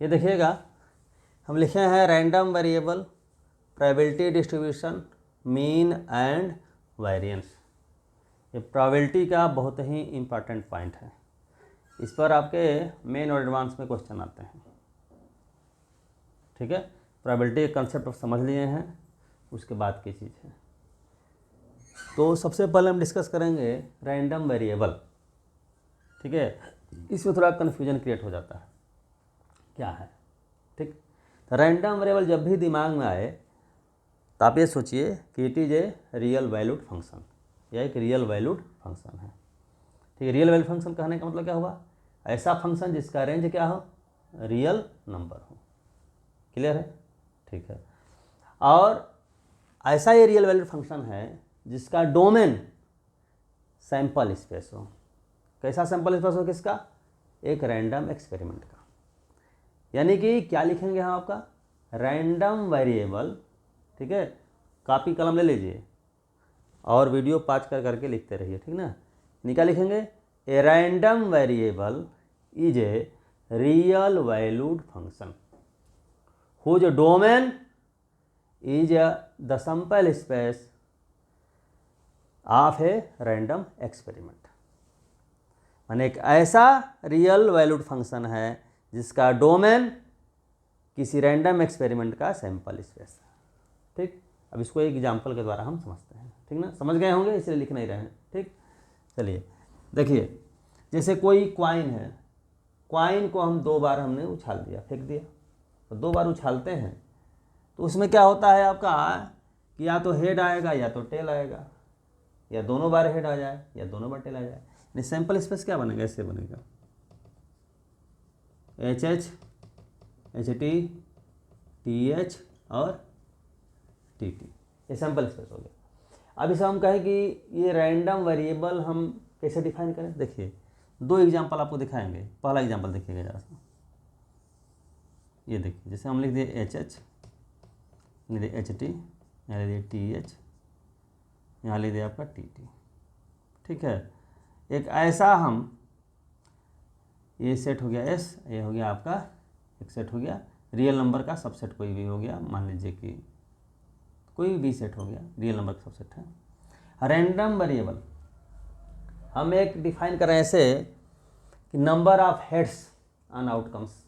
ये देखिएगा हम लिखे हैं random variable, probability distribution, mean and variance. ये प्रोबेबिलिटी का बहुत ही इम्पॉर्टेंट पॉइंट है, इस पर आपके मेन और एडवांस में क्वेश्चन आते हैं। ठीक है, प्रोबेबिलिटी के कंसेप्ट समझ लिए हैं, उसके बाद की चीज़ है। तो सबसे पहले हम डिस्कस करेंगे रैंडम वेरिएबल। ठीक है, इसमें थोड़ा कन्फ्यूजन क्रिएट हो जाता है क्या है। ठीक, तो रैंडम वेरिएबल जब भी दिमाग में आए तो आप ये सोचिए कि it is a real valued function, यह एक रियल वैल्यूड फंक्शन है। ठीक है, रियल वैल्यूड फंक्शन कहने का मतलब क्या हुआ, ऐसा फंक्शन जिसका रेंज क्या हो, रियल नंबर हो। क्लियर है? ठीक है, और ऐसा ये रियल वैल्यूड फंक्शन है जिसका डोमेन सैंपल स्पेस हो। कैसा सैंपल स्पेस हो, किसका, एक रैंडम एक्सपेरिमेंट का। यानी कि क्या लिखेंगे हम आपका रैंडम वेरिएबल। ठीक है, कॉपी कलम ले लीजिए और वीडियो पॉज करके लिखते रहिए, ठीक ना। क्या लिखेंगे, ए random variable is a real valued function whose domain is the sample space of a random experiment। माने एक ऐसा रियल वैल्यूड फंक्शन है जिसका डोमेन किसी रैंडम एक्सपेरिमेंट का सैंपल स्पेस है। ठीक, अब इसको एक एग्जांपल के द्वारा हम समझते हैं। ठीक ना, समझ गए होंगे, इसलिए लिख नहीं रहे हैं। ठीक, चलिए देखिए, जैसे कोई क्वाइन है, क्वाइन को हम 2 बार हमने उछाल दिया, फेंक दिया, तो 2 बार उछालते हैं तो उसमें क्या होता है आपका कि या तो हेड आएगा या तो टेल आएगा, या दोनों बार हेड आ जाए या दोनों बार टेल आ जाए। यानी सैंपल स्पेस क्या बनेगा, ऐसे बनेगा H H, H T, T H और टी टी, ये सैंपल स्पेस हो गया। अब इसे हम कहें कि ये रैंडम वेरिएबल हम कैसे डिफाइन करें। देखिए 2 एग्जाम्पल आपको दिखाएंगे। पहला एग्जाम्पल देखिएगा जरा सा, ये देखिए, जैसे हम लिख दिए एच एच, लिख दिए एच टी, यहाँ लिख दिए टी एच, यहाँ लिख दिया आपका टी टी। ठीक है, एक ऐसा हम, ये सेट हो गया एस, ये हो गया आपका एक सेट हो गया रियल नंबर का सबसेट, कोई भी हो गया, मान लीजिए कि कोई भी सेट हो गया, रियल नंबर का सबसेट है। रैंडम वेरिएबल हम एक डिफाइन कर रहे हैं ऐसे कि number of heads on outcomes.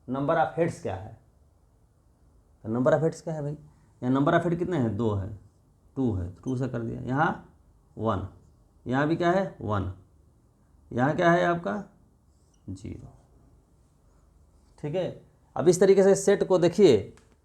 Number of heads क्या है, तो नंबर ऑफ हेड्स क्या है भाई, यहाँ नंबर ऑफ हेड कितने हैं, 2 है, 2 है, 2 से कर दिया। यहाँ 1, यहाँ भी क्या है 1, यहाँ क्या है आपका 0। ठीक है, अब इस तरीके से सेट को देखिए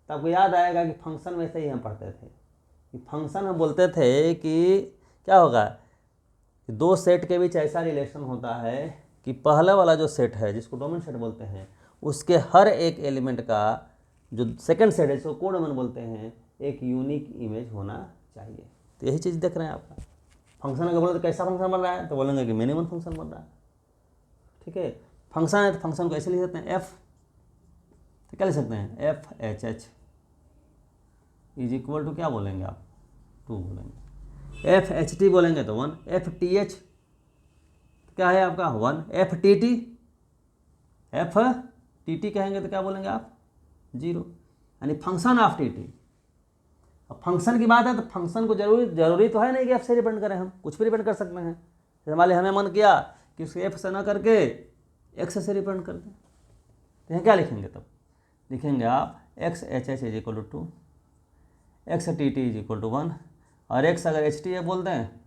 तो आपको याद आएगा कि फंक्शन वैसे ही हम पढ़ते थे कि फंक्शन हम बोलते थे कि क्या होगा कि 2 सेट के बीच ऐसा रिलेशन होता है कि पहला वाला जो सेट है जिसको डोमेन सेट बोलते हैं, उसके हर एक एलिमेंट का जो सेकंड सेट है जिसको कोडोमेन बोलते हैं, एक यूनिक इमेज होना चाहिए। तो यही चीज़ देख रहे हैं आपका। फंक्शन अगर बोले तो कैसा फंक्शन बन रहा है, तो बोलेंगे कि मिनिमम फंक्शन बन रहा है। ठीक है, फंक्शन है तो फंक्शन को ऐसे लिख सकते हैं एफ, तो क्या लिख सकते हैं F H H is equal to क्या बोलेंगे आप 2 बोलेंगे। एफ एच टी बोलेंगे तो 1, एफ टी एच क्या है आपका 1, F T T, F T T कहेंगे तो क्या बोलेंगे आप 0, यानी फंक्शन ऑफ टी टी। अब फंक्शन की बात है तो फंक्शन को जरूरी तो है नहीं कि एफ से रिप्रेजेंट करें, हम कुछ भी रिप्रेजेंट कर सकते हैं। जैसे मान लीजिए हमें मन किया कि उसके एफ से ना करके एक्स से रिप्रेजेंट कर दें, तो यहाँ क्या लिखेंगे, तब लिखेंगे आप X H H is equal to 2, X T T is equal to 1, और एक्स अगर एच टी बोलते हैं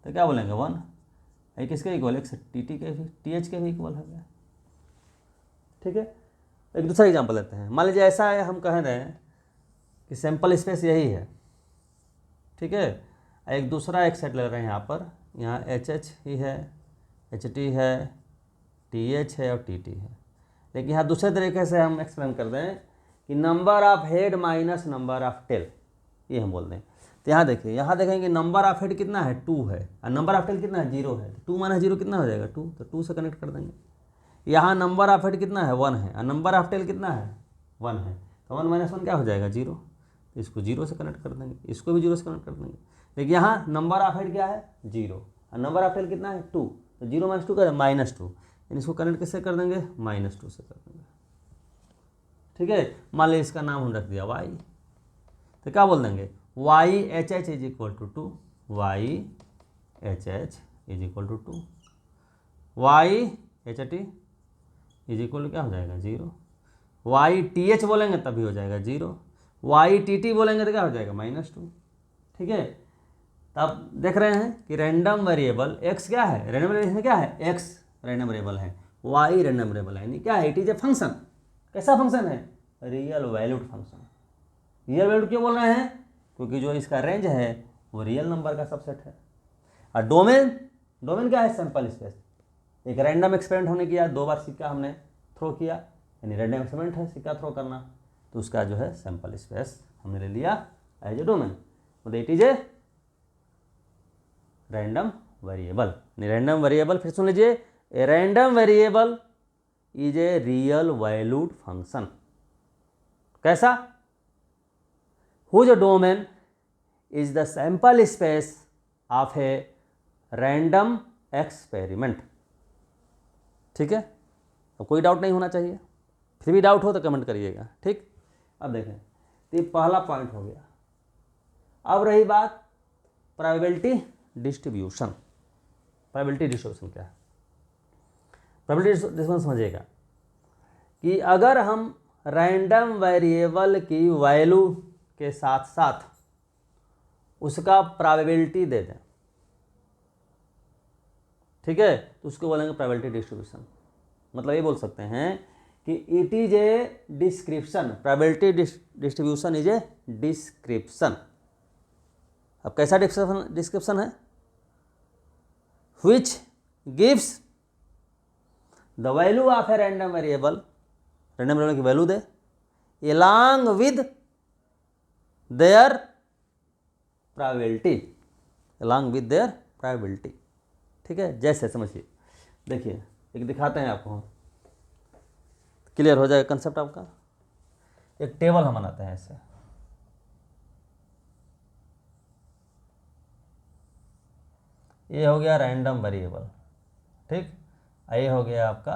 तो क्या बोलेंगे 1, ये किसके इक्वल, एक्स टी टी के भी, टी एच के भी इक्वल हो गया। ठीक है, एक दूसरा एग्जांपल लेते हैं। मान लीजिए ऐसा है, हम कह रहे हैं कि सैंपल स्पेस यही है। ठीक है, एक दूसरा एक सेट ले रहे हैं यहाँ पर, यहाँ एच एच ही है, एच टी है, टी एच है और टी टी है। लेकिन यहाँ दूसरे तरीके से हम एक्सप्लेन कर दें कि number of head minus number of tail, ये हम बोल दें। तो यहाँ देखिए, यहाँ देखेंगे नंबर ऑफ हेड कितना है 2 है, और नंबर ऑफ टेल कितना है 0 है। 2 माइनस 0 कितना हो जाएगा 2, तो 2 से कनेक्ट कर देंगे। यहाँ नंबर ऑफ हेड कितना है 1 है, और नंबर ऑफ टेल कितना है 1 है, तो 1 माइनस 1 क्या हो जाएगा 0, तो इसको 0 से कनेक्ट कर देंगे, इसको भी 0 से कनेक्ट कर देंगे। लेकिन यहाँ नंबर ऑफ हेड क्या है 0, और नंबर ऑफ टेल कितना है 2, तो 0 माइनस 2 का -2, यानी इसको कनेक्ट कैसे कर देंगे -2 से कर देंगे। ठीक है। मान लीजिए इसका नाम हम रख दिया y, तो क्या बोल देंगे Y H H is equal to 2, Y H H is equal to 2, Y H T is equal to क्या हो जाएगा 0, वाई टी एच बोलेंगे तभी हो जाएगा 0, वाई टी टी बोलेंगे तो क्या हो जाएगा -2। ठीक है, तब देख रहे हैं कि रैंडम वेरिएबल x क्या है, रैंडम वेरिएबल क्या है, x रैंडम वेरिएबल है, y रैंडम वेरिएबल है, यानी क्या है, इट इज ए फंक्शन। कैसा फंक्शन है, real valued function. Real valued क्यों बोल रहे हैं, क्योंकि जो इसका रेंज है वो रियल नंबर का सबसेट है। और डोमेन, डोमेन क्या है, सैंपल स्पेस। एक रैंडम एक्सपेरिमेंट हमने किया, 2 बार सिक्का हमने थ्रो किया, यानी रैंडम एक्सपेरिमेंट है सिक्का थ्रो करना, तो उसका जो है सैंपल स्पेस हमने ले लिया एज ए डोमेन, मतलब it is a random variable. Random variable, फिर सुन लीजिए, a random variable is a real valued function. कैसा, whose domain is the sample space of a random experiment. ठीक है, अब कोई डाउट नहीं होना चाहिए, फिर भी डाउट हो तो कमेंट करिएगा। ठीक, अब देखें, तो ये पहला पॉइंट हो गया। अब रही बात प्रोबेबिलिटी डिस्ट्रीब्यूशन। प्रोबेबिलिटी डिस्ट्रीब्यूशन क्या है, प्रोबेबिलिटी डिस्ट्रीब्यूशन समझिएगा कि अगर हम रैंडम वेरिएबल की वैल्यू के साथ साथ उसका प्रोबेबिलिटी दे दें, ठीक है, तो उसको बोलेंगे प्रोबेबिलिटी डिस्ट्रीब्यूशन। मतलब ये बोल सकते हैं कि it is a description, probability distribution is a description. अब कैसा डिस्क्रिप्शन है, which gives the value of a random variable, random variable की वैल्यू दे, along with their probability, along with their probability। ठीक है, जैसे समझिए, देखिए एक दिखाते हैं आपको, क्लियर हो जाएगा कंसेप्ट आपका। एक टेबल हम बनाते हैं ऐसे, ये हो गया रैंडम वेरिएबल, ठीक, ये हो गया आपका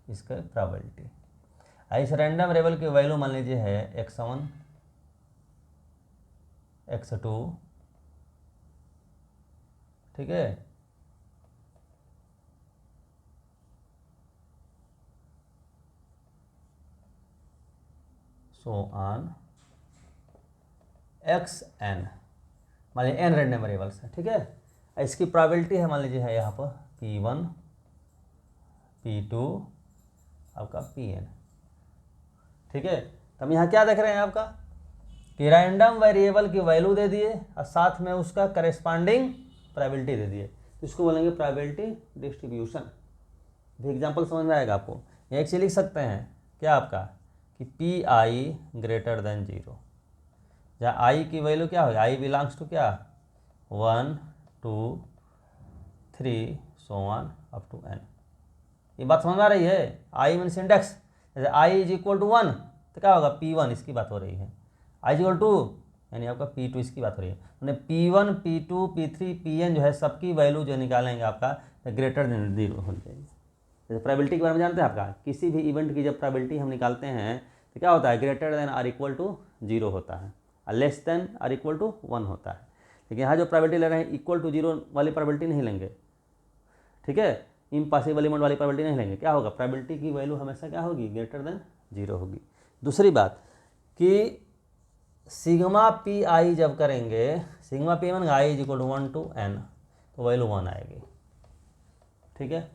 इसका प्रोबेबिलिटी। इस रैंडम वेरिएबल की वैल्यू मान लीजिए है x1 x2, ठीक है, सो ऑन xn, मान लीजिए n रैंडम वेरिएबल्स है, ठीक है। इसकी प्रोबेबिलिटी है मान लीजिए है यहाँ पर P1 P2 आपका Pn, ठीक है। तो हम यहाँ क्या देख रहे हैं आपका कि रैंडम वेरिएबल की वैल्यू दे दिए और साथ में उसका करेस्पॉन्डिंग प्रोबेबिलिटी दे दिए, तो इसको बोलेंगे प्रोबेबिलिटी डिस्ट्रीब्यूशन। भी एग्जांपल समझ में आएगा आपको। यहाँ एक चीज़ लिख सकते हैं क्या आपका कि Pi ग्रेटर देन 0, जहाँ i की वैल्यू क्या होगी, i बिलोंग्स टू क्या 1 2 3 so on up to n। ये बात समझ आ रही है, i मीन्स इंडेक्स, जैसे i इज इक्वल टू 1 तो क्या होगा P1, इसकी बात हो रही है, i इज इक्वल टू यानी आपका P2 इसकी बात हो रही है, मैंने P1 P2 P3 Pn जो है सबकी वैल्यू जो निकालेंगे आपका ग्रेटर देन 0 हो जाएगी। जैसे प्रोबेबिलिटी के बारे में जानते हैं आपका, किसी भी इवेंट की जब प्रोबेबिलिटी हम निकालते हैं तो क्या होता है, greater than or equal to 0 होता है और less than or equal to 1 होता है। लेकिन यहाँ जो प्रोबेबिलिटी ले रहे हैं इक्वल टू 0 वाली प्रोबेबिलिटी नहीं लेंगे, ठीक है, इम्पॉसिबल एलिमेंट वाली प्रोबेबिलिटी नहीं लेंगे। क्या होगा, प्रोबेबिलिटी की वैल्यू हमेशा क्या होगी, ग्रेटर देन 0 होगी। दूसरी बात कि सिग्मा पी आई जब करेंगे, सिग्मा पी मान i is equal to 1 to n, तो वैल्यू 1 आएगी, ठीक है।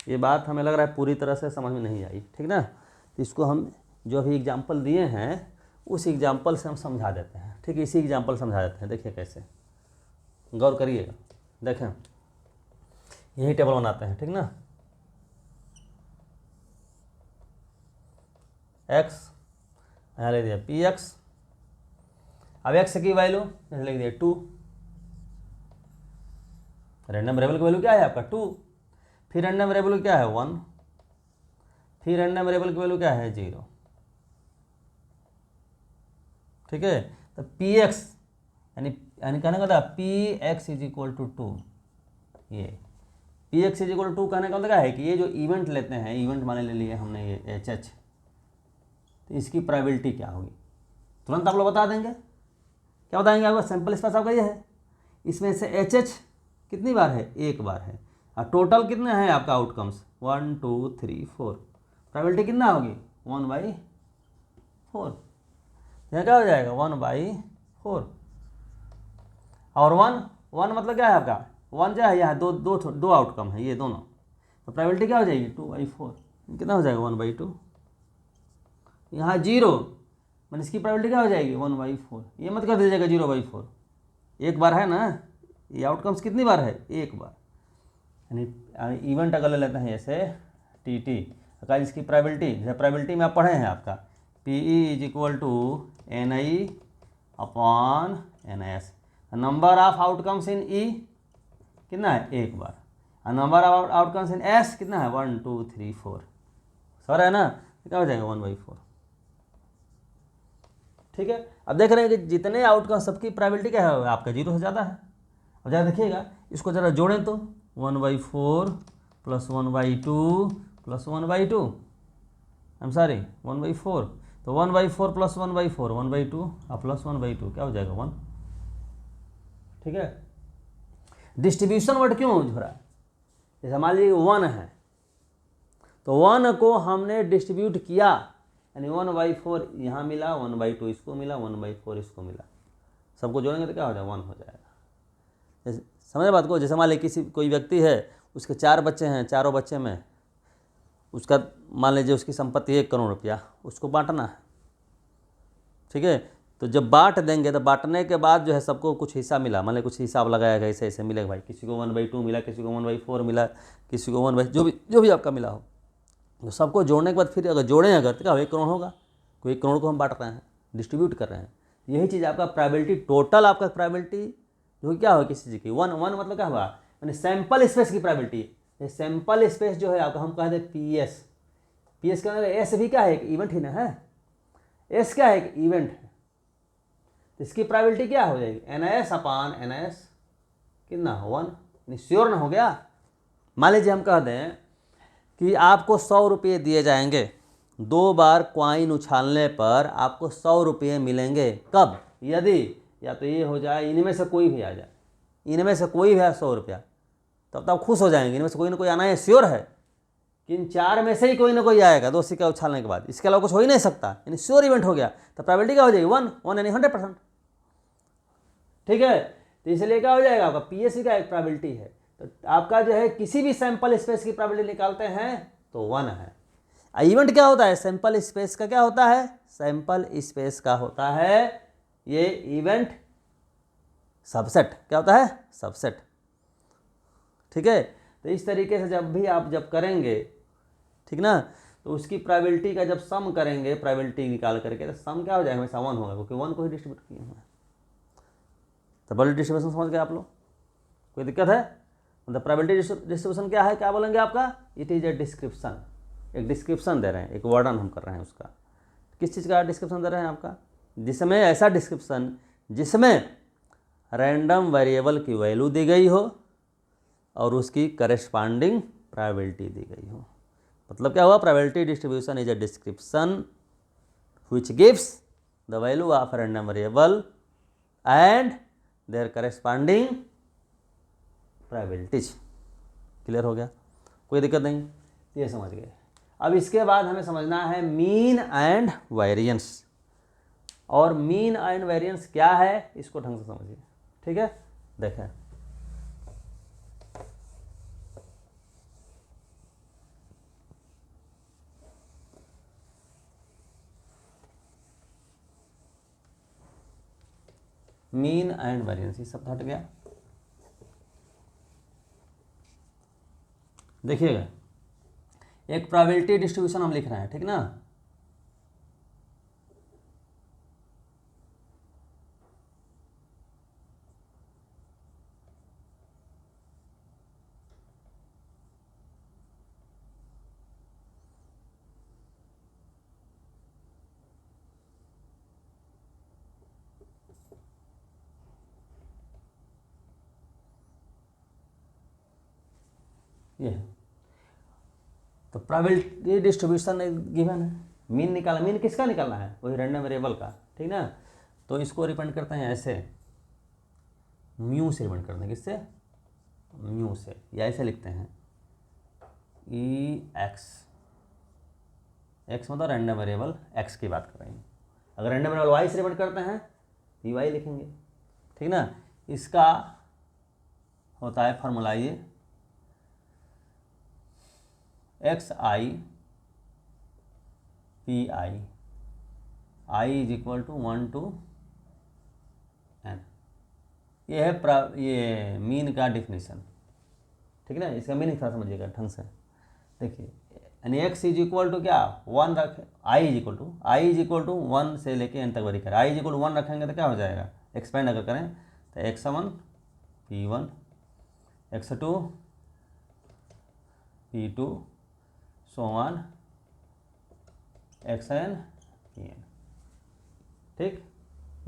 ये बात हमें लग रहा है पूरी तरह से समझ में नहीं आई, ठीक ना। तो इसको हम जो अभी एग्जाम्पल दिए हैं उस एग्जाम्पल से हम समझा देते हैं, ठीक है, इसी एग्जाम्पल समझा देते हैं। देखिए कैसे, गौर करिएगा, देखें यही टेबल बनाते हैं, ठीक ना। x यहाँ ले दिया px, अब x की वैल्यू जैसे लिख दिया 2, रैंडम वेरिएबल की वैल्यू क्या है आपका 2, फिर रैंडम वेरिएबल क्या है 1, फिर रैंडम वेरिएबल की वैल्यू क्या है 0, ठीक है। तो px यानी कहने का था px इज इक्वल टू 2, ये px इज इक्वल टू 2 कहने का मतलब क्या है कि ये जो इवेंट लेते हैं, इवेंट माने ले लिए हमने ये hh, इसकी प्रोबेबिलिटी क्या होगी, तुरंत आप लोग बता देंगे। क्या बताएंगे आपका सैंपल स्पेस आपका ये है, इसमें से एच एच कितनी बार है, एक बार है, और टोटल कितने हैं आपका आउटकम्स 1 2 3 4, प्रोबेबिलिटी कितना होगी 1/4। यहाँ क्या हो जाएगा 1/4, और 1 मतलब क्या है आपका 1 क्या है, यहाँ दो आउटकम है ये दोनों, तो प्रोबेबिलिटी क्या हो जाएगी 2/4, कितना हो जाएगा 1/2। यहाँ 0 मैंने इसकी प्रोबेबिलिटी क्या हो जाएगी 1/4, ये मत कर दीजिएगा 0/4, एक बार है ना, ये आउटकम्स कितनी बार है, एक बार। यानी इवेंट अगर ले लेते हैं जैसे टी अगर इसकी प्रोबेबिलिटी, जैसे प्रोबेबिलिटी में आप पढ़े हैं आपका PE = NI/NS, number of outcomes in E कितना है, एक बार, और number of outcomes in S कितना है 1 2 3 4, सर है ना, क्या हो जाएगा 1/4। ठीक है, अब देख रहे हैं कि जितने आउटकम सबकी प्रोबेबिलिटी क्या है आपका 0 से ज़्यादा है। अब ज़रा देखिएगा इसको ज़रा जोड़ें तो 1/4 + 1/2 + 1/2, आई एम सॉरी 1/4, तो 1/4 + 1/4 1/2 और प्लस 1/2 क्या हो जाएगा 1। ठीक है, डिस्ट्रीब्यूशन वर्ड क्यों यूज हो रहा है, जैसे मान लीजिए 1 है, तो 1 को हमने डिस्ट्रीब्यूट किया, यानी 1/4 यहाँ मिला, 1/2 इसको मिला, 1/4 इसको मिला, सबको जोड़ेंगे तो क्या हो जाएगा 1 हो जाएगा। जैसे समझ बात को, जैसे मान लीजिए कोई व्यक्ति है, उसके 4 बच्चे हैं, चारों बच्चे में उसका मान लीजिए उसकी संपत्ति 1 करोड़ रुपया, उसको बांटना है। ठीक है, तो जब बांट देंगे तो बांटने के बाद जो है सबको कुछ हिस्सा मिला, मान लीजिए कुछ हिसाब लगाया गया, ऐसे ऐसे मिलेगा भाई, किसी को 1/2 मिला, किसी को 1/4 मिला, किसी को 1 जो भी आपका मिला हो, तो सबको जोड़ने के बाद फिर अगर जोड़ें अगर तो क्या 1 करोड़ होगा, कोई 1 करोड़ को हम बांट रहे हैं, डिस्ट्रीब्यूट कर रहे हैं। यही चीज़ आपका प्रोबेबिलिटी, टोटल आपका प्रोबेबिलिटी जो क्या हो किसी चीज़ की 1 मतलब क्या हुआ, यानी सैंपल स्पेस की प्रोबेबिलिटी। सैंपल स्पेस जो है आपका हम कहते हैं PS का मतलब एस भी क्या है, एक इवेंट ही ना है, एस क्या है, एक इवेंट है, तो इसकी प्रोबेबिलिटी क्या हो जाएगी NIS/NIS कितना 1, यानी श्योर ना हो गया। मान लीजिए हम कहते हैं कि आपको 100 रुपये दिए जाएंगे, 2 बार क्वाइन उछालने पर आपको 100 रुपये मिलेंगे, कब, यदि या तो ये हो जाए इनमें से कोई भी आ जाए, इनमें से कोई भी है 100 रुपया, तब तो आप खुश हो जाएंगे, इनमें से कोई ना कोई आना है, श्योर है कि इन 4 में से ही कोई ना कोई आएगा 2 सिक्का उछालने के बाद, इसके अलावा कुछ हो ही नहीं सकता, यानी श्योर इवेंट हो गया, तो प्रोबेबिलिटी क्या हो जाएगी 1 यानी 100%। ठीक है, तो इसलिए क्या हो जाएगा आपका PSC का एक प्रोबेबिलिटी है, तो आपका जो है किसी भी सैंपल स्पेस की प्रोबेबिलिटी निकालते हैं तो 1 है। इवेंट क्या होता है, सैंपल स्पेस का क्या होता है, सैंपल स्पेस का होता है ये इवेंट सबसेट, क्या होता है, सबसेट। ठीक है, तो इस तरीके से जब भी आप जब करेंगे, ठीक ना, तो उसकी प्रोबेबिलिटी का जब सम करेंगे, प्रोबेबिलिटी निकाल करके, तो सम क्या हो जाएगा, हमेशा 1 होगा, क्योंकि 1 को ही डिस्ट्रीब्यूट किए हुए हैं। तो प्रोबेबिलिटी डिस्ट्रीब्यूशन समझ गए आप लोग, कोई दिक्कत है, मतलब प्रोबेबिलिटी डिस्ट्रीब्यूशन क्या है, क्या बोलेंगे आपका, इट इज ए डिस्क्रिप्शन, एक डिस्क्रिप्शन दे रहे हैं, एक वर्णन हम कर रहे हैं उसका, किस चीज़ का डिस्क्रिप्शन दे रहे हैं आपका, जिसमें ऐसा डिस्क्रिप्शन जिसमें रैंडम वेरिएबल की वैल्यू दी गई हो और उसकी करेस्पॉन्डिंग प्रोबेबिलिटी दी गई हो। मतलब क्या हुआ, probability distribution is a description which gives the value of random variable and their corresponding probabilities. Clear हो गया, कोई दिक्कत नहीं, ये समझ गए। अब इसके बाद हमें समझना है मीन एंड वेरिएंस, और मीन एंड वेरिएंस क्या है इसको ढंग से समझिए। ठीक है, देखें मीन एंड वेरिएंस, ये सब हट गया। देखिएगा एक प्रोबेबिलिटी डिस्ट्रीब्यूशन हम लिख रहे हैं, ठीक ना, ये तो प्रोबेबिलिटी डिस्ट्रीब्यूशन गिवन है, मीन निकालना, मीन किसका निकालना है, वही रैंडम वेरिएबल का, ठीक ना। तो इसको रिप्रेजेंट करते हैं ऐसे, म्यू से रिप्रेजेंट करते हैं, किससे, म्यू से, या ऐसे लिखते हैं ई एक्स, एक्स मतलब रैंडम वेरिएबल एक्स की बात कर रहे हैं। अगर रैंडम वेरिएबल वाई से रिप्रेजेंट करते हैं तो वाई लिखेंगे, ठीक ना। इसका होता है फॉर्मूला ये X I P I, I is equal to 1 to n। ये है ये मीन का डिफिनीशन, ठीक है ना। इसका मीनिंग थोड़ा समझिएगा ढंग से। देखिए यानी एक्स इज इक्वल टू क्या 1 रखें, आई इज इक्वल टू 1 से लेके एन तक वरी करें, आई इज इक्वल टू 1 रखेंगे तो क्या हो जाएगा, एक्सपेंड अगर करें तो x1 p1 x2 p2 so on xn pn, ठीक।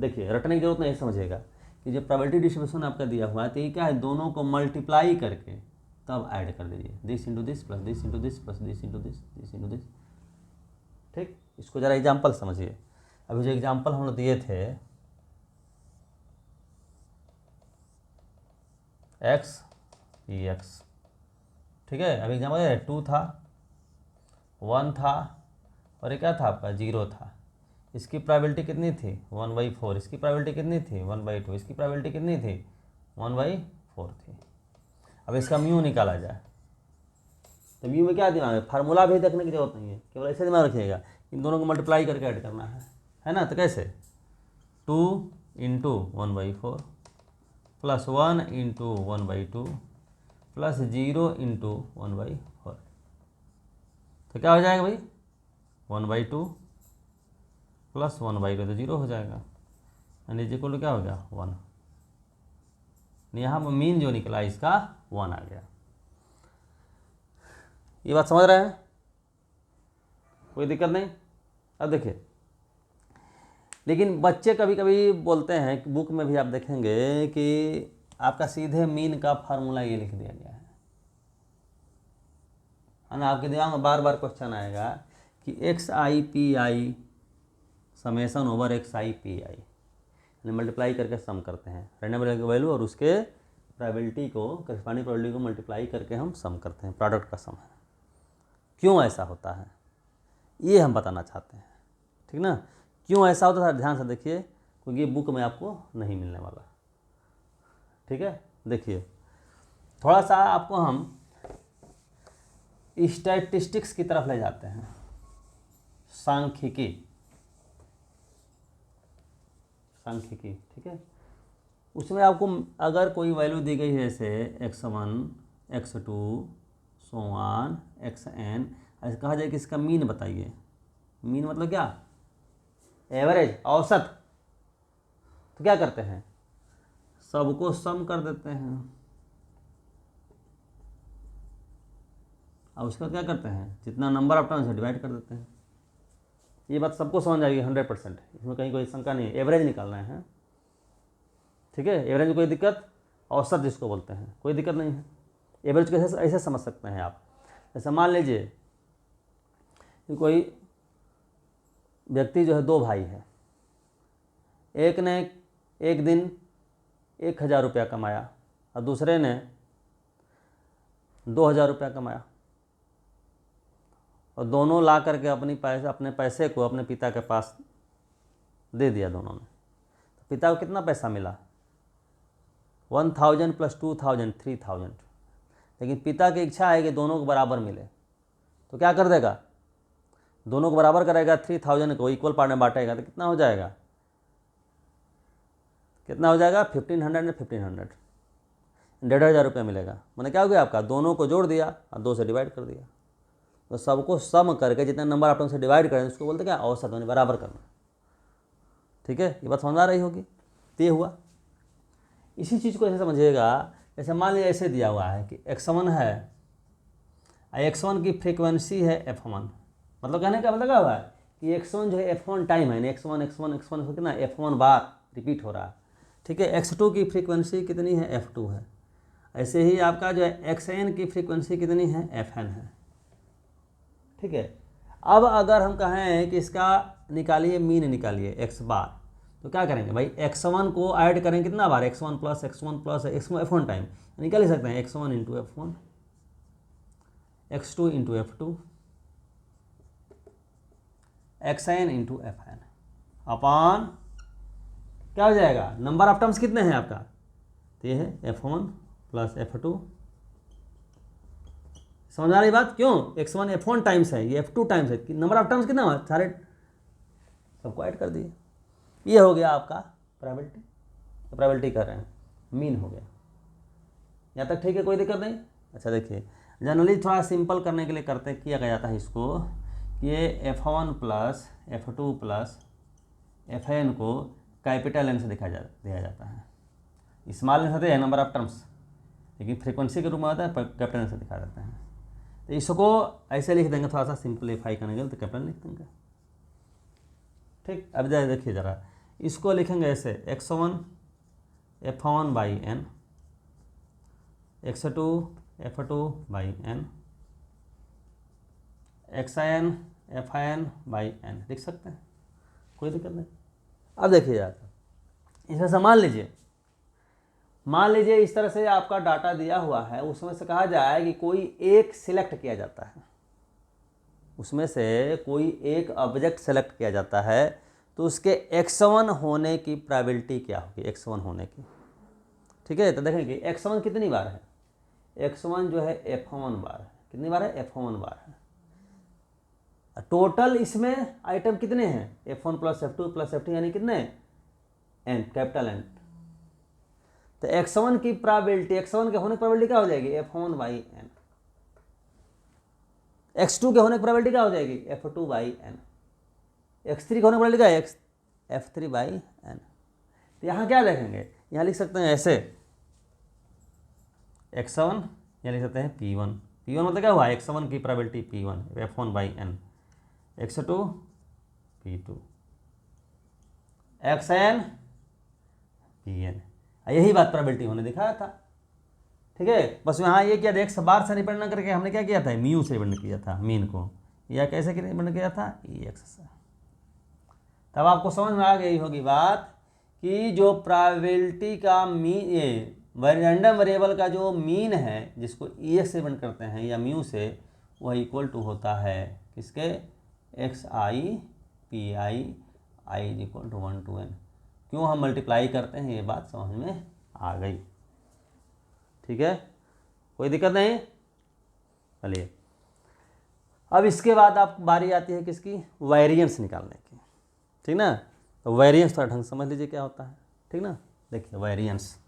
देखिए रटने की जरूरत नहीं, समझिएगा कि जो प्रोबेबिलिटी डिस्ट्रीब्यूशन आपका दिया हुआ है तो ये क्या है, दोनों को मल्टीप्लाई करके तब ऐड कर दीजिए, this into this plus this into this plus this into this, this into this, ठीक। इसको जरा एग्जाम्पल समझिए। अभी जो एग्जाम्पल हम लोग दिए थे एक्स ई एक्स, ठीक है। अभी एग्जाम्पल 2 था, 1 था और ये क्या था आपका 0 था। इसकी प्रोबेबिलिटी कितनी थी 1/4, इसकी प्रोबेबिलिटी कितनी थी 1/2, इसकी प्रोबेबिलिटी कितनी थी 1/4 थी। अब इसका म्यू निकाला जाए तो म्यू में क्या दिमाग है, फार्मूला भी देखने की जरूरत नहीं है, केवल ऐसे दिमाग रखिएगा इन दोनों को मल्टीप्लाई करके ऐड करना है ना। तो कैसे 2 into 1/4 plus 1 into 1/2 plus 0 into 1/4, तो क्या हो जाएगा भाई 1/2 प्लस 1/2 तो 0 हो जाएगा, यानी इक्वल टू क्या हो गया 1। यहाँ पर मीन जो निकला इसका 1 आ गया। ये बात समझ रहे हैं, कोई दिक्कत नहीं। अब देखिए, लेकिन बच्चे कभी कभी बोलते हैं कि बुक में भी आप देखेंगे कि आपका सीधे मीन का फार्मूला ये लिख दिया गया है ना। आपके दिमाग में बार बार क्वेश्चन आएगा कि x I P I summation over x I P I, multiply करके सम करते हैं रैंडम वेरिएबल की वैल्यू और उसके प्रोबेबिलिटी को, करस्पॉन्डिंग प्रोबेबिलिटी को मल्टीप्लाई करके हम सम करते हैं, प्रोडक्ट का सम है। क्यों ऐसा होता है ये हम बताना चाहते हैं, ठीक ना। क्यों ऐसा होता है ध्यान से देखिए, क्योंकि ये बुक में आपको नहीं मिलने वाला, ठीक है। देखिए थोड़ा सा आपको हम स्टैटिस्टिक्स की तरफ ले जाते हैं, सांख्यिकी, ठीक है। उसमें आपको अगर कोई वैल्यू दी गई है जैसे x1 x2 so on xn, ऐसे कहा जाए कि इसका मीन बताइए। मीन मतलब क्या, एवरेज, औसत। तो क्या करते हैं, सबको सम कर देते हैं, और उसका क्या करते हैं जितना नंबर ऑफ टर्म्स है डिवाइड कर देते हैं। ये बात सबको समझ आएगी 100%, इसमें कहीं कोई शंका नहीं है। एवरेज निकालना है, ठीक है। एवरेज में कोई दिक्कत, औसत जिसको बोलते हैं कोई दिक्कत नहीं है। एवरेज को ऐसे समझ सकते हैं आप, जैसे मान लीजिए कि कोई व्यक्ति जो है, 2 भाई है, एक ने एक दिन 1000 रुपया कमाया और दूसरे ने 2000 रुपया कमाया, और दोनों ला करके अपने पैसे को अपने पिता के पास दे दिया दोनों ने। तो पिता को कितना पैसा मिला 1000 प्लस 2000 3000, लेकिन पिता की इच्छा है कि दोनों को बराबर मिले, तो क्या कर देगा, दोनों को बराबर करेगा, 3000 को इक्वल पार्ट में बांटेगा, तो कितना हो जाएगा, 1500 में 1500, 1500 रुपया मिलेगा। मैंने क्या हो गया आपका, दोनों को जोड़ दिया और 2 से डिवाइड कर दिया। तो सबको सम करके जितने नंबर आप से डिवाइड करें उसको बोलते क्या, औसत, यानी बराबर करना, ठीक है। ये बात समझ आ रही होगी। तो ये हुआ। इसी चीज़ को ऐसे समझिएगा, जैसे मान लीजिए ऐसे दिया हुआ है कि x1 है, x1 की फ्रीक्वेंसी है f1, मतलब कहने का मतलब क्या हुआ है कि x1 जो है f1 टाइम है, x1 कितना f1 बार रिपीट हो रहा है, ठीक है। x2 की फ्रीक्वेंसी कितनी है, f2 है। ऐसे ही आपका जो है xn की फ्रीक्वेंसी कितनी है, fn है, ठीक है। अब अगर हम कहें कि इसका निकालिए मीन निकालिए एक्स बार, तो क्या करेंगे भाई, x1 को ऐड करें कितना बार, x1 plus x1 plus f1 time, निकाल ही सकते हैं x1 into f1, x2 into f2, xn into fn upon क्या हो जाएगा, नंबर ऑफ टर्म्स कितने हैं आपका, तो ये है f1 प्लस f2। समझ आ रही बात, क्यों, x1 f1 टाइम्स है, ये f2 टाइम्स है, नंबर ऑफ टर्म्स कितना हुआ, सारे सबको ऐड कर दिए। ये हो गया आपका प्रोबेबिलिटी, तो प्रोबेबिलिटी कर रहे हैं, मीन हो गया। यहाँ तक ठीक है, कोई दिक्कत नहीं। अच्छा देखिए, जनरली थोड़ा सिंपल करने के लिए किया जाता है इसको, ये f1 plus f2 plus fn को कैपिटल एन से दिया जाता है। स्मॉल एन से है नंबर ऑफ टर्म्स, लेकिन फ्रीक्वेंसी के रूप में आता है कैपिटल एन से दिखा देते हैं। तो इसको ऐसे लिख देंगे, थोड़ा सा सिंप्लीफाई करने के लिए तो कैपिटल लिख देंगे। ठीक, अब देखिए ज़रा, इसको लिखेंगे ऐसे x1 f1 by n, x2 f2 by n, xn fn by n लिख सकते हैं, कोई दिक्कत नहीं। अब देखिए जाता, इसमें से मान लीजिए इस तरह से आपका डाटा दिया हुआ है, उसमें से कहा जाए कि कोई एक सिलेक्ट किया जाता है, उसमें से कोई एक ऑब्जेक्ट सेलेक्ट किया जाता है, तो उसके x1 होने की प्रोबेबिलिटी क्या होगी, x1 होने की। ठीक है, तो देखेंगे x1 कितनी बार है, x1 जो है f1 बार है, कितनी बार है, f1 बार है। टोटल इसमें आइटम कितने हैं, f1 plus f2 plus f2 यानी कितने, n, कैपिटल N। तो x1 की प्रोबेबिलिटी, x1 के होने की प्रोबेबिलिटी क्या हो जाएगी, f1 बाई n। x2 के होने की प्रोबेबिलिटी क्या हो जाएगी, f2 बाई n। x3 के होने की प्रोबेबिलिटी क्या है, f3 बाई n। तो यहाँ क्या देखेंगे, यहाँ लिख सकते हैं ऐसे, x1 यहाँ लिख सकते हैं p1, p1 मतलब क्या हुआ, x1 की probability p1 f1 by n, x2 p2, xn pn। यही बात प्रोबेबिलिटी होने दिखाया था। ठीक है, बस यहाँ ये क्या एक्स बार से रिप्रेजेंट करके हमने क्या किया था, म्यू से रिप्रेजेंट किया था मीन को, या कैसे रिप्रेजेंट किया था, एक्स से। तब आपको समझ में आ गई होगी बात कि जो प्रोबेबिलिटी का मीन, ये रैंडम वेरिएबल का जो मीन है जिसको एक्स से रिप्रेजेंट करते हैं या म्यू से, वह इक्वल टू होता है किसके, X I P I is equal to 1 to n। क्यों हम मल्टीप्लाई करते हैं, ये बात समझ में आ गई। ठीक है, कोई दिक्कत नहीं। चलिए, अब इसके बाद आप बारी आती है किसकी, वेरिएंस निकालने की। ठीक ना, तो वेरिएंस थोड़ा ढंग से समझ लीजिए क्या होता है। ठीक ना, देखिए वेरिएंस,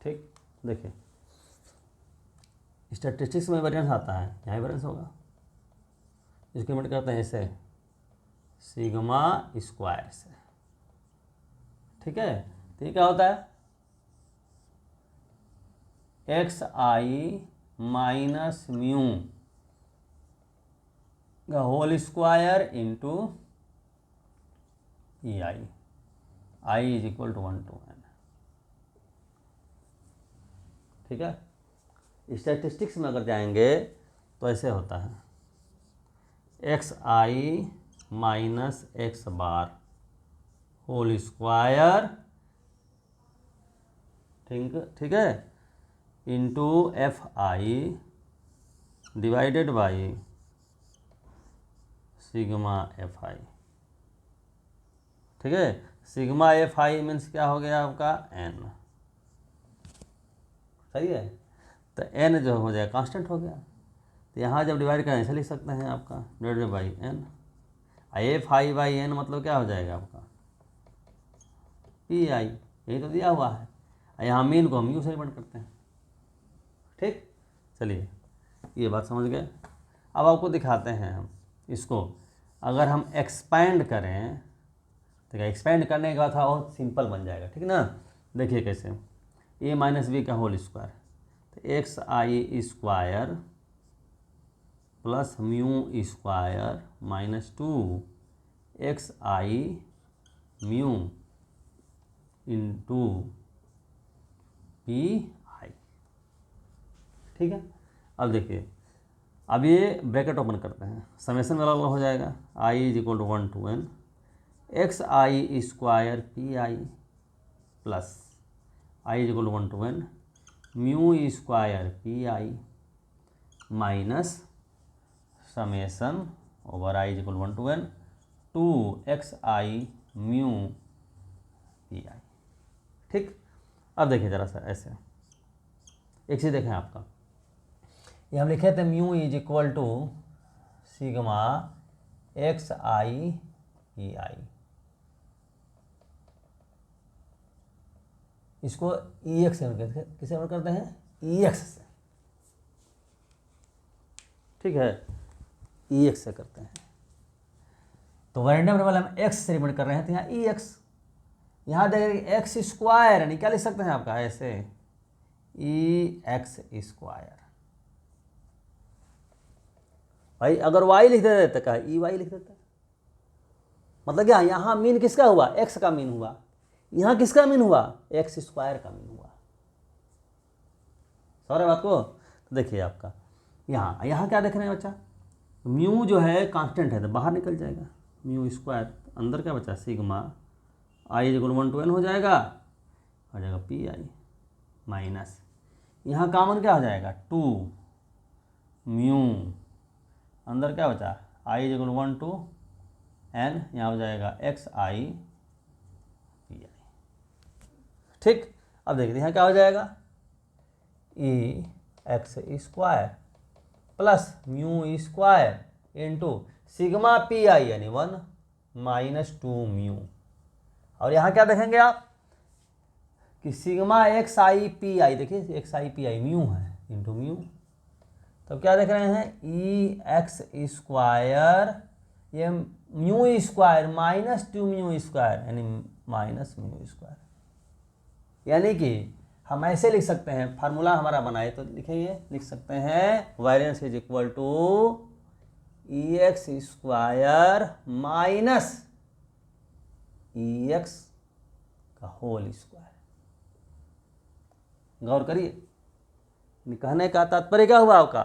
ठीक, देखिए स्टैटिस्टिक्स में वेरिएंस आता है, यहाँ वेरिएंस होगा, इसको मेट करते हैं ऐसे सिग्मा स्क्वायर से। ठीक है, तो ये क्या होता है, एक्स आई माइनस म्यू का whole square into E I is equal to 1 to n। ठीक है, स्टैटिस्टिक्स में अगर जाएंगे तो ऐसे होता है, एक्स आई minus x bar whole square, ठीक है, into f i divided by sigma f i. ठीक है, सिग्मा एफ आई मीन्स क्या हो गया आपका, एन। सही है, तो एन जो हो जाएगा कांस्टेंट हो गया, तो यहाँ जब डिवाइड करें ऐसे लिख सकते हैं आपका divided by N. F I by N मतलब क्या हो जाएगा आपका, पी आई, यही तो दिया हुआ है। यहाँ मीन को हम यू से रिप्रेजेंट करते हैं। ठीक, चलिए ये बात समझ गए। अब आपको दिखाते हैं हम इसको, अगर हम एक्सपैंड करें, ठीक है, एक्सपैंड करने के बाद बहुत सिंपल बन जाएगा। ठीक ना, देखिए कैसे, ए माइनस बी का होल स्क्वायर, तो x i square plus mu square minus 2 x I mu into P i. ठीक है, अब देखिए, अब ये ब्रैकेट ओपन करते हैं, समेशन वाला हो जाएगा, i is equal to 1 to n x i square p i plus i is equal to 1 to n mu square p i minus summation over i is equal to 1 to n 2 xi mu p i. ठीक, अब देखिए ज़रा सा ऐसे एक चीज़ देखें आपका, ये हम लिखे थे mu is equal to sigma x I P I, इसको ई एक्स से किसे हम करते हैं, ई एक्स से। ठीक है, ई एक्स से करते हैं, तो रैंडम वेरिएबल हम एक्स से रिप्रेजेंट कर रहे हैं, तो यहाँ ई एक्स, यहाँ देखिए एक्स स्क्वायर, यानी क्या लिख सकते हैं आपका ऐसे, ई एक्स स्क्वायर। भाई अगर वाई लिख देते तो क्या ई वाई लिख देते, मतलब क्या यहाँ मीन किसका हुआ, एक्स का मीन हुआ, यहाँ किसका मीन हुआ, एक्स स्क्वायर का मीन हुआ। समझ रहे बात को? तो देखिए आपका यहाँ क्या देख रहे हैं बच्चा, म्यू जो है कांस्टेंट है तो बाहर निकल जाएगा, म्यू स्क्वायर, अंदर क्या बचा, sigma I equal 1 to n हो जाएगा पी आई माइनस, यहाँ कॉमन क्या हो जाएगा 2 म्यू, अंदर क्या बचा आई इक्वल 1 to n, यहाँ हो जाएगा एक्स आई पी आई। ठीक, अब देखिए यहाँ क्या हो जाएगा, E x square plus mu square into sigma p i यानी 1 माइनस 2 म्यू, और यहाँ क्या देखेंगे आप कि sigma x I P i, देखिए x I P i mu है इंटू म्यू, तो क्या देख रहे हैं ई एक्स स्क्वायर, ये mu square minus 2 mu square यानी माइनस म्यू स्क्वायर, यानी कि हम ऐसे लिख सकते हैं, फार्मूला हमारा बनाए तो लिखेंगे, लिख सकते हैं variance is equal to E x square minus E x का होल स्क्वायर। गौर करिए, कहने का तात्पर्य क्या हुआ आपका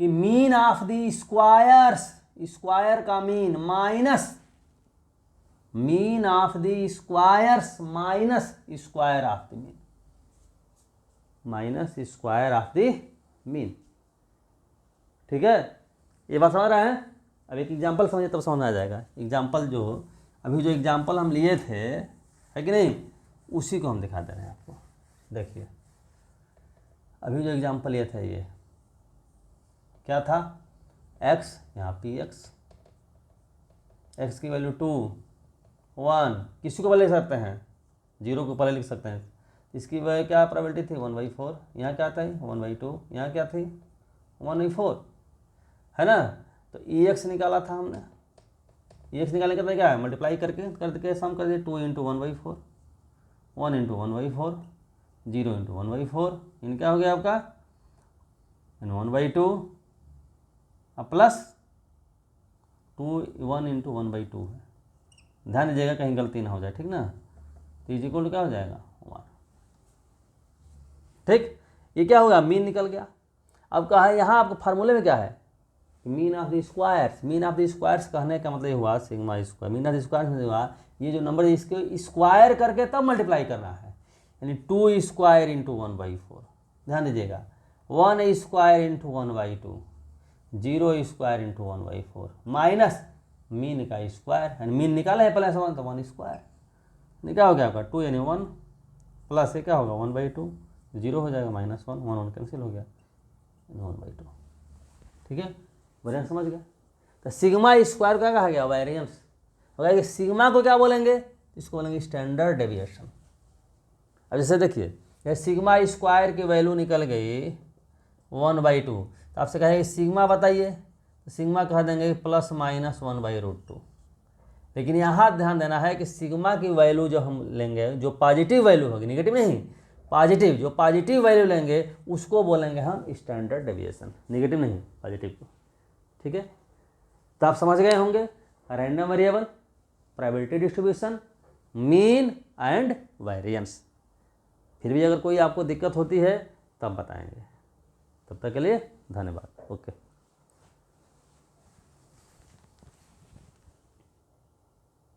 कि mean of the squares, square का mean minus mean of the squares minus square of the mean, minus square of the mean. ठीक है, ये बात समझ रहे हैं? अब एक एग्जाम्पल समझिए तब समझ में आ जाएगा। एग्जाम्पल जो अभी जो एग्जाम्पल हम लिए थे है कि नहीं, उसी को हम दिखा दे रहे हैं आपको। देखिए अभी जो एग्जाम्पल ये थे, ये क्या था, x, यहाँ पी एक्स की वैल्यू 2 1, किसी को पहले लिख सकते हैं, 0 को पहले लिख सकते हैं, इसकी वह क्या प्रोबेबिलिटी थी 1/4, यहाँ क्या था 1/2, यहाँ क्या थी 1/4, है ना। तो ई एक्स निकाला था हमने, ई एक्स निकालने के बाद क्या है, मल्टीप्लाई करके सम कर दिए, 2 × 1/4, 1 × 1/4, 0 × 1/4, इन क्या हो गया आपका 1/2 प्लस 2 1 × 1/2 है, ध्यान दीजिएगा कहीं गलती ना हो जाए, ठीक ना। तो इज इक्वल टू क्या हो जाएगा 1। ठीक, ये क्या होगा, मीन निकल गया। अब कहा है यहाँ आपको फार्मूले में क्या है, mean of the squares. Mean of the squares कहने का मतलब ये हुआ sigma square, mean of the squares में हुआ ये जो नंबर है इसके स्क्वायर करके तब मल्टीप्लाई करना है, यानी 2 स्क्वायर × 1/4, ध्यान दीजिएगा 1 स्क्वायर × 1/2, 0 स्क्वायर × 1/4 माइनस मीन का स्क्वायर, यानी मीन निकाला है प्लस 1 तो 1 स्क्वायर, क्या हो गया आपका 2 यानी 1 प्लस ये क्या होगा 1/2, 0 हो जाएगा माइनस 1, 1 कैंसिल हो गया 1/2। ठीक है, वेरिएंस समझ गया। तो सिग्मा स्क्वायर का कहा गया वेरिएंस, होगा कि सिग्मा को क्या बोलेंगे, इसको बोलेंगे स्टैंडर्ड डेविएशन। अब जैसे देखिए ये सिग्मा स्क्वायर की वैल्यू निकल गई 1/2, तो आपसे कहेगा सिग्मा बताइए, तो सिग्मा कह देंगे प्लस माइनस 1/√2। लेकिन यहाँ ध्यान देना है कि सिग्मा की वैल्यू जो हम लेंगे, जो पॉजिटिव वैल्यू होगी, नेगेटिव नहीं, पॉजिटिव, जो पॉजिटिव वैल्यू लेंगे उसको बोलेंगे हम स्टैंडर्ड डेविएशन, नेगेटिव नहीं, पॉजिटिव को। ठीक है, तो आप समझ गए होंगे। Random variable, probability distribution, mean and variance. फिर भी अगर कोई आपको दिक्कत होती है तब बताएंगे। तब तक के लिए धन्यवाद। ओके।